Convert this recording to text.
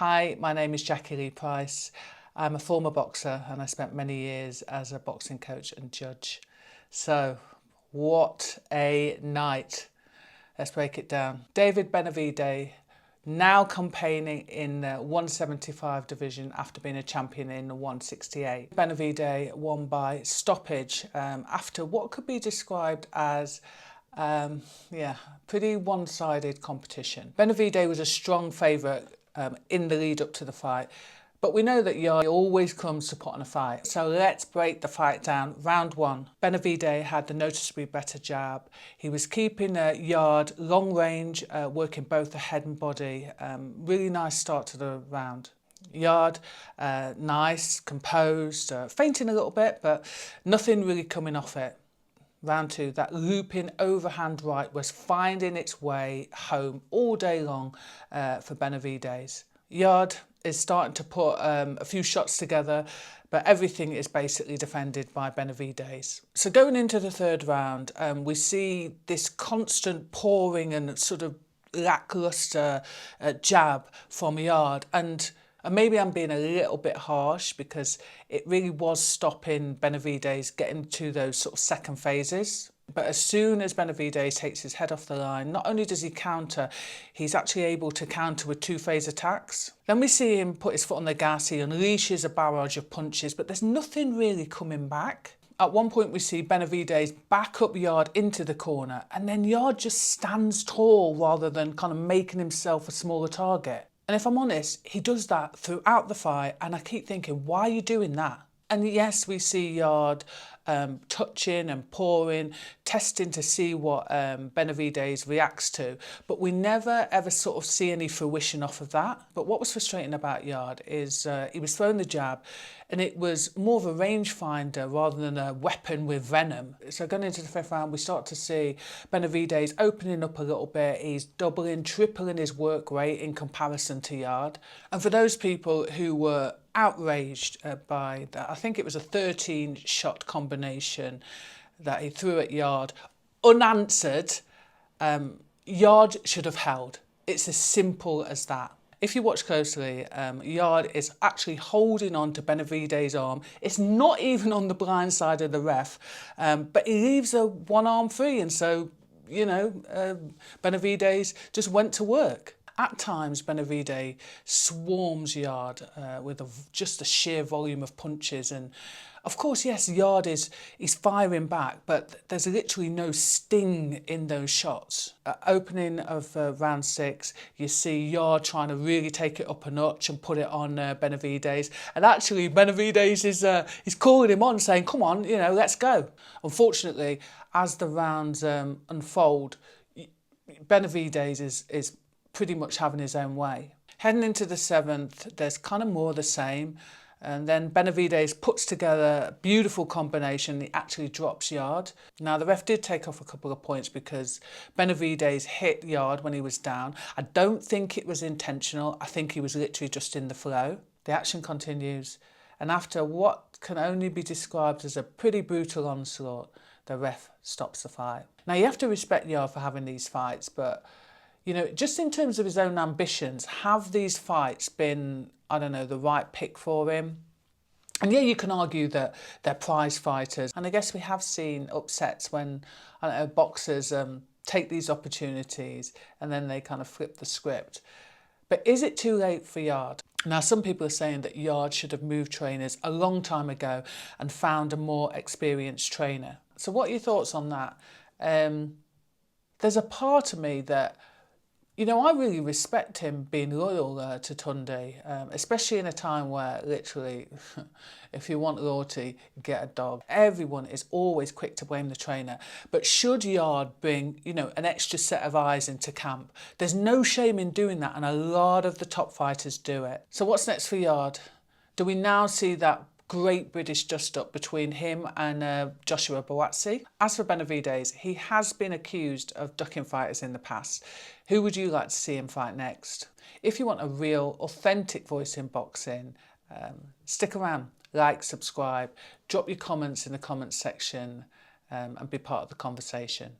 Hi, my name is Jacqui-Lee Pryce. I'm a former boxer and I spent many years as a boxing coach and judge. So, what a night. Let's break it down. David Benavidez, now campaigning in the 175 division after being a champion in the 168. Benavidez won by stoppage after what could be described as pretty one-sided competition. Benavidez was a strong favourite in the lead up to the fight, but we know that Yarde always comes to put on a fight. So let's break the fight down. Round one, Benavidez had the noticeably better jab. He was keeping Yarde long range, working both the head and body. Really nice start to the round. Yarde, nice, composed, fainting a little bit, but nothing really coming off it. Round two, that looping overhand right was finding its way home all day long for Benavidez. Yarde is starting to put a few shots together, but everything is basically defended by Benavidez. So going into the third round, we see this constant pouring and sort of lackluster jab from Yarde, and maybe I'm being a little bit harsh because it really was stopping Benavidez getting to those sort of second phases. But as soon as Benavidez takes his head off the line, not only does he counter, he's actually able to counter with two-phase attacks. Then we see him put his foot on the gas, he unleashes a barrage of punches, but there's nothing really coming back. At one point we see Benavidez back up Yarde into the corner, and then Yarde just stands tall rather than kind of making himself a smaller target. And if I'm honest, he does that throughout the fight, and I keep thinking, why are you doing that? And yes, we see Yarde touching and pouring, testing to see what Benavidez reacts to, but we never ever sort of see any fruition off of that. But what was frustrating about Yarde is he was throwing the jab, and it was more of a rangefinder rather than a weapon with venom. So going into the fifth round, we start to see Benavidez opening up a little bit. He's doubling, tripling his work rate in comparison to Yarde. And for those people who were outraged by that, I think it was a 13-shot combination that he threw at Yarde, unanswered. Yarde should have held. It's as simple as that. If you watch closely, Yarde is actually holding on to Benavidez's arm. It's not even on the blind side of the ref, but he leaves one arm free, and so, you know, Benavidez just went to work. At times, Benavidez swarms Yarde with just a sheer volume of punches, and of course, yes, Yarde is firing back, but there's literally no sting in those shots. At opening of round 6, you see Yarde trying to really take it up a notch and put it on Benavidez, and actually Benavidez is calling him on, saying, "Come on, you know, let's go." Unfortunately, as the rounds unfold, Benavidez is pretty much having his own way. Heading into the 7th, there's kind of more of the same, and then Benavidez puts together a beautiful combination. He actually drops Yarde. Now, the ref did take off a couple of points because Benavidez hit Yarde when he was down. I don't think it was intentional. I think he was literally just in the flow. The action continues, and after what can only be described as a pretty brutal onslaught, the ref stops the fight. Now, you have to respect Yarde for having these fights, but you know, just in terms of his own ambitions, have these fights been, I don't know, the right pick for him? And yeah, you can argue that they're prize fighters. And I guess we have seen upsets when, I don't know, boxers take these opportunities and then they kind of flip the script. But is it too late for Yarde? Now, some people are saying that Yarde should have moved trainers a long time ago and found a more experienced trainer. So what are your thoughts on that? There's a part of me that, you know, I really respect him being loyal to Tunde, especially in a time where literally, if you want loyalty, get a dog. Everyone is always quick to blame the trainer. But should Yarde bring, you know, an extra set of eyes into camp? There's no shame in doing that, and a lot of the top fighters do it. So what's next for Yarde? Do we now see that great British dust-up between him and Joshua Buatsi? As for Benavidez, he has been accused of ducking fighters in the past. Who would you like to see him fight next? If you want a real, authentic voice in boxing, stick around, like, subscribe, drop your comments in the comments section and be part of the conversation.